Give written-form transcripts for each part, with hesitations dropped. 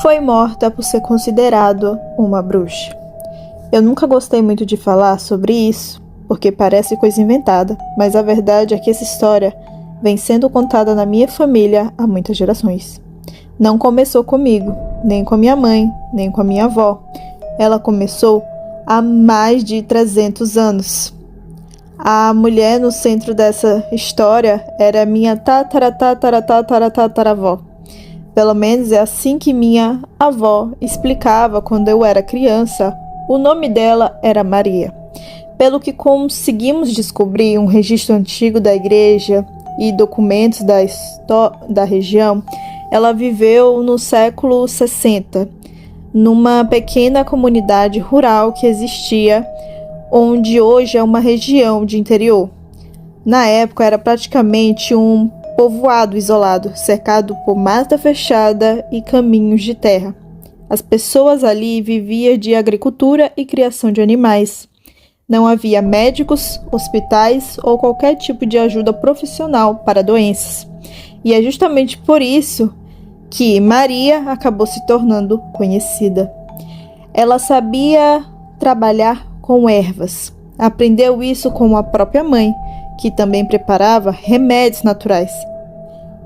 foi morta por ser considerado uma bruxa. Eu nunca gostei muito de falar sobre isso, porque parece coisa inventada, mas a verdade é que essa história vem sendo contada na minha família há muitas gerações. Não começou comigo, nem com a minha mãe, nem com a minha avó. Ela começou há mais de 300 anos. A mulher no centro dessa história era minha tataravó. Pelo menos é assim que minha avó explicava quando eu era criança. O nome dela era Maria. Pelo que conseguimos descobrir um registro antigo da igreja e documentos da região, ela viveu no século 60, numa pequena comunidade rural que existia onde hoje é uma região de interior. Na época era praticamente um povoado isolado, cercado por mata fechada e caminhos de terra. As pessoas ali viviam de agricultura e criação de animais. Não havia médicos, hospitais ou qualquer tipo de ajuda profissional para doenças. E é justamente por isso que Maria acabou se tornando conhecida. Ela sabia trabalhar com ervas. Aprendeu isso com a própria mãe, que também preparava remédios naturais.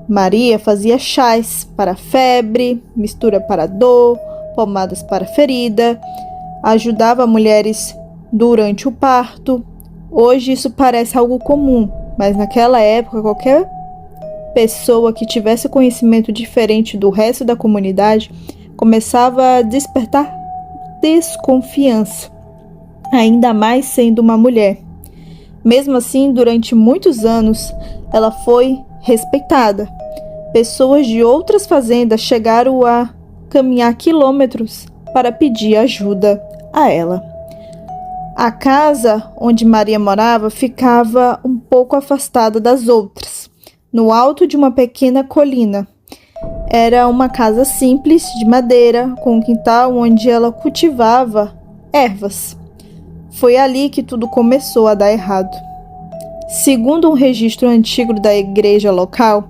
Maria fazia chás para febre, mistura para dor, pomadas para ferida, ajudava mulheres durante o parto. Hoje isso parece algo comum, mas naquela época qualquer pessoa que tivesse conhecimento diferente do resto da comunidade começava a despertar desconfiança, ainda mais sendo uma mulher. Mesmo assim, durante muitos anos, ela foi respeitada. Pessoas de outras fazendas chegaram a caminhar quilômetros para pedir ajuda a ela. A casa onde Maria morava ficava um pouco afastada das outras, no alto de uma pequena colina. Era uma casa simples, de madeira, com um quintal onde ela cultivava ervas. Foi ali que tudo começou a dar errado. Segundo um registro antigo da igreja local,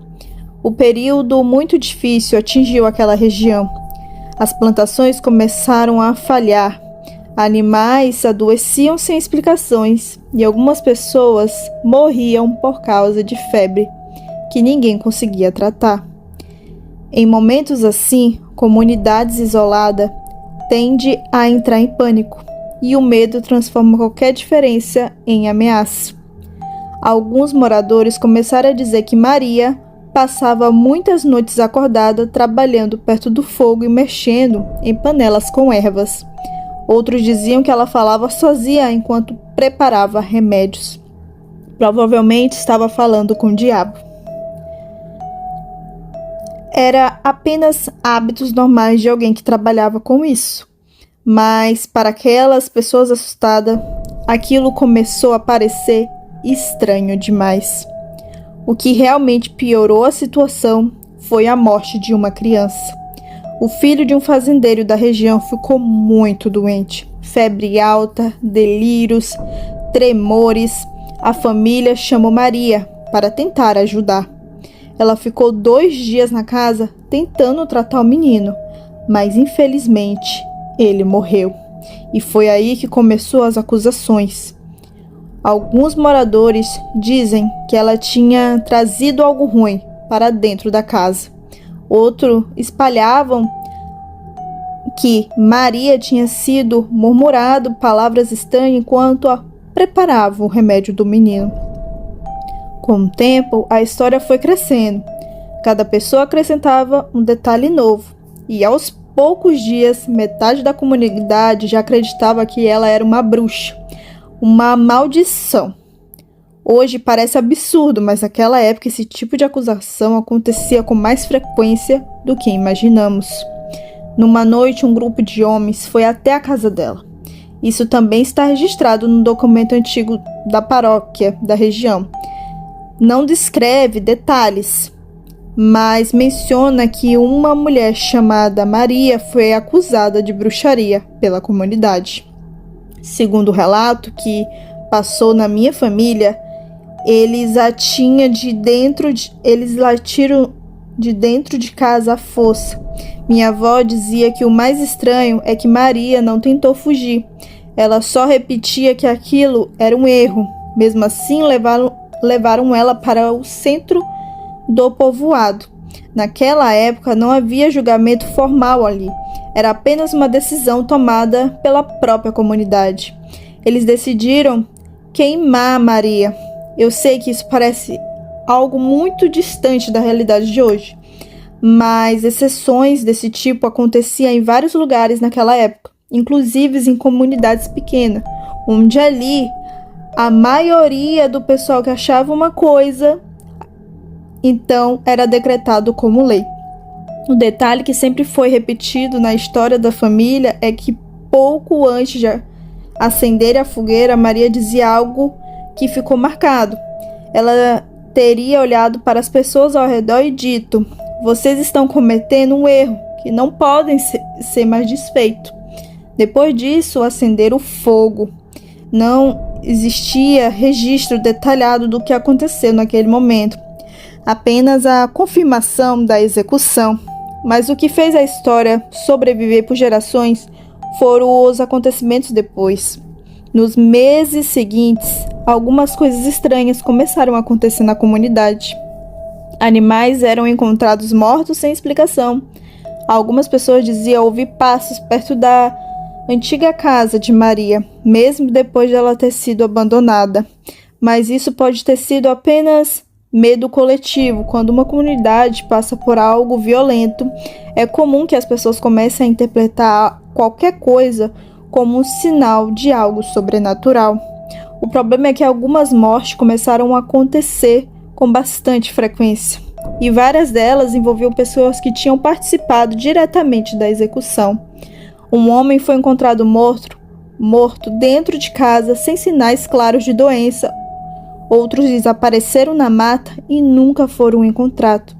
o período muito difícil atingiu aquela região. As plantações começaram a falhar, animais adoeciam sem explicações e algumas pessoas morriam por causa de febre que ninguém conseguia tratar. Em momentos assim, comunidades isoladas tendem a entrar em pânico e o medo transforma qualquer diferença em ameaça. Alguns moradores começaram a dizer que Maria passava muitas noites acordada trabalhando perto do fogo e mexendo em panelas com ervas. Outros diziam que ela falava sozinha enquanto preparava remédios. Provavelmente estava falando com o diabo. Era apenas hábitos normais de alguém que trabalhava com isso. Mas para aquelas pessoas assustadas, aquilo começou a parecer estranho demais. O que realmente piorou a situação foi a morte de uma criança. O filho de um fazendeiro da região ficou muito doente. Febre alta, delírios, tremores. A família chamou Maria para tentar ajudar. Ela ficou 2 dias na casa tentando tratar o menino, mas infelizmente ele morreu. E foi aí que começou as acusações. Alguns moradores dizem que ela tinha trazido algo ruim para dentro da casa. Outros espalhavam que Maria tinha sido murmurado palavras estranhas enquanto preparava o remédio do menino. Com o tempo, a história foi crescendo. Cada pessoa acrescentava um detalhe novo. E aos poucos dias, metade da comunidade já acreditava que ela era uma bruxa. Uma maldição. Hoje parece absurdo, mas naquela época esse tipo de acusação acontecia com mais frequência do que imaginamos. Numa noite, um grupo de homens foi até a casa dela. Isso também está registrado no documento antigo da paróquia da região. Não descreve detalhes, mas menciona que uma mulher chamada Maria foi acusada de bruxaria pela comunidade. Segundo o relato que passou na minha família, eles a tinham de dentro de casa à força. Minha avó dizia que o mais estranho é que Maria não tentou fugir. Ela só repetia que aquilo era um erro. Mesmo assim, levaram ela para o centro do povoado. Naquela época não havia julgamento formal ali. Era apenas uma decisão tomada pela própria comunidade. Eles decidiram queimar Maria. Eu sei que isso parece algo muito distante da realidade de hoje, mas exceções desse tipo aconteciam em vários lugares naquela época, inclusive em comunidades pequenas, onde ali a maioria do pessoal que achava uma coisa, então era decretado como lei. O detalhe que sempre foi repetido na história da família é que pouco antes de acender a fogueira, Maria dizia algo que ficou marcado. Ela teria olhado para as pessoas ao redor e dito: vocês estão cometendo um erro que não podem ser mais desfeito. Depois disso, acenderam o fogo. Não existia registro detalhado do que aconteceu naquele momento, apenas a confirmação da execução. Mas o que fez a história sobreviver por gerações foram os acontecimentos depois. Nos meses seguintes, algumas coisas estranhas começaram a acontecer na comunidade. Animais eram encontrados mortos sem explicação. Algumas pessoas diziam ouvir passos perto da antiga casa de Maria, mesmo depois de ela ter sido abandonada. Mas isso pode ter sido apenas medo coletivo. Quando uma comunidade passa por algo violento, é comum que as pessoas comecem a interpretar qualquer coisa como um sinal de algo sobrenatural. O problema é que algumas mortes começaram a acontecer com bastante frequência, e várias delas envolviam pessoas que tinham participado diretamente da execução. Um homem foi encontrado morto dentro de casa sem sinais claros de doença. Outros desapareceram na mata e nunca foram encontrados.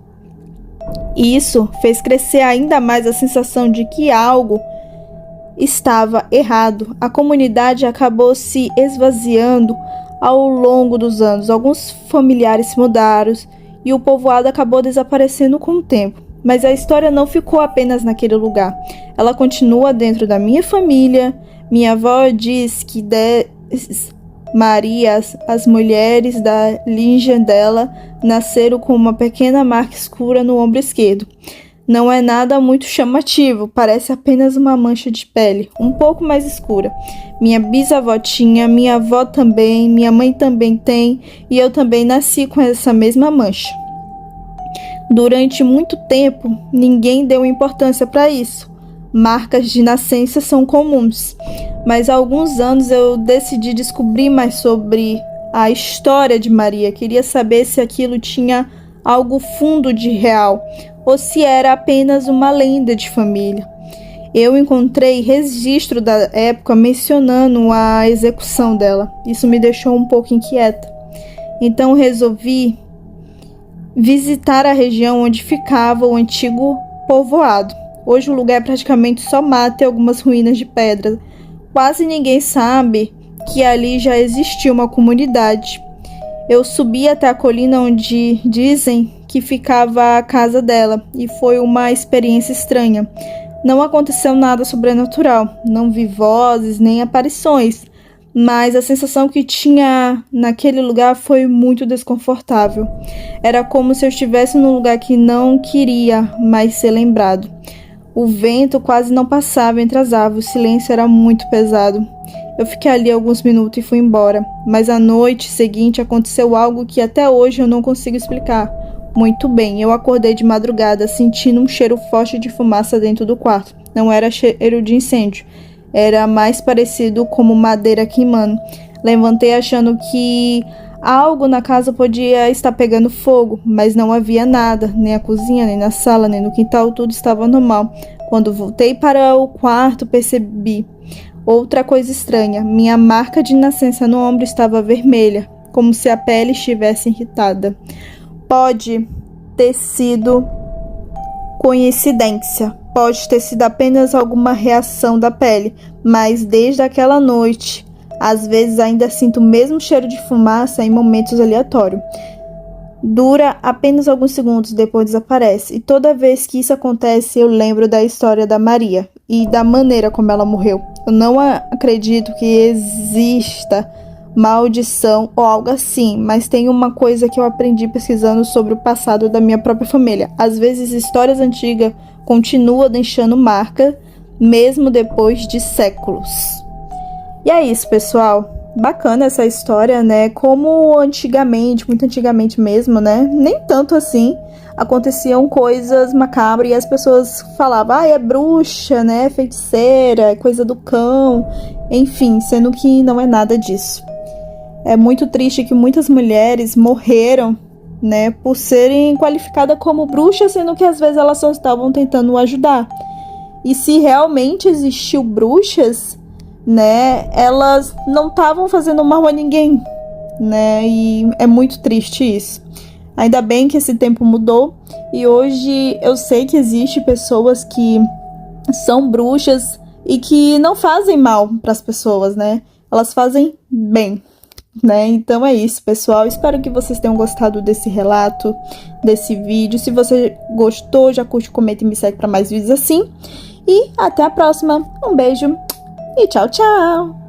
Isso fez crescer ainda mais a sensação de que algo estava errado. A comunidade acabou se esvaziando ao longo dos anos. Alguns familiares se mudaram e o povoado acabou desaparecendo com o tempo. Mas a história não ficou apenas naquele lugar. Ela continua dentro da minha família. Minha avó diz que Maria, as mulheres da linhagem dela, nasceram com uma pequena marca escura no ombro esquerdo. Não é nada muito chamativo, parece apenas uma mancha de pele, um pouco mais escura. Minha bisavó tinha, minha avó também, minha mãe também tem, e eu também nasci com essa mesma mancha. Durante muito tempo, ninguém deu importância para isso. Marcas de nascença são comuns, mas há alguns anos eu decidi descobrir mais sobre a história de Maria. Queria saber se aquilo tinha algo fundo de real ou se era apenas uma lenda de família. Eu encontrei registro da época mencionando a execução dela. Isso me deixou um pouco inquieta. Então resolvi visitar a região onde ficava o antigo povoado. Hoje o lugar é praticamente só mata e algumas ruínas de pedra. Quase ninguém sabe que ali já existia uma comunidade. Eu subi até a colina onde dizem que ficava a casa dela e foi uma experiência estranha. Não aconteceu nada sobrenatural, não vi vozes nem aparições, mas a sensação que tinha naquele lugar foi muito desconfortável. Era como se eu estivesse num lugar que não queria mais ser lembrado. O vento quase não passava entre as árvores, o silêncio era muito pesado. Eu fiquei ali alguns minutos e fui embora, mas à noite seguinte aconteceu algo que até hoje eu não consigo explicar muito bem. Eu acordei de madrugada sentindo um cheiro forte de fumaça dentro do quarto. Não era cheiro de incêndio, era mais parecido como madeira queimando. Levantei achando que algo na casa podia estar pegando fogo, mas não havia nada, nem a cozinha, nem na sala, nem no quintal, tudo estava normal. Quando voltei para o quarto, percebi outra coisa estranha. Minha marca de nascença no ombro estava vermelha, como se a pele estivesse irritada. Pode ter sido coincidência, pode ter sido apenas alguma reação da pele, mas desde aquela noite, às vezes ainda sinto o mesmo cheiro de fumaça em momentos aleatórios. Dura apenas alguns segundos, depois desaparece. E toda vez que isso acontece, eu lembro da história da Maria e da maneira como ela morreu. Eu não acredito que exista maldição ou algo assim, mas tem uma coisa que eu aprendi pesquisando sobre o passado da minha própria família. Às vezes, histórias antigas continuam deixando marca, mesmo depois de séculos. E é isso, pessoal. Bacana essa história, né? Como antigamente, muito antigamente mesmo, né? Nem tanto assim, aconteciam coisas macabras e as pessoas falavam, é bruxa, né? Feiticeira, é coisa do cão. Enfim, sendo que não é nada disso. É muito triste que muitas mulheres morreram, né? Por serem qualificadas como bruxas, sendo que às vezes elas só estavam tentando ajudar. E se realmente existiu bruxas, né, elas não estavam fazendo mal a ninguém, né, e é muito triste isso. Ainda bem que esse tempo mudou e hoje eu sei que existem pessoas que são bruxas e que não fazem mal para as pessoas, né, elas fazem bem, né, então é isso, pessoal, espero que vocês tenham gostado desse relato, desse vídeo. Se você gostou, já curte, comenta e me segue para mais vídeos assim, e até a próxima, um beijo e tchau, tchau!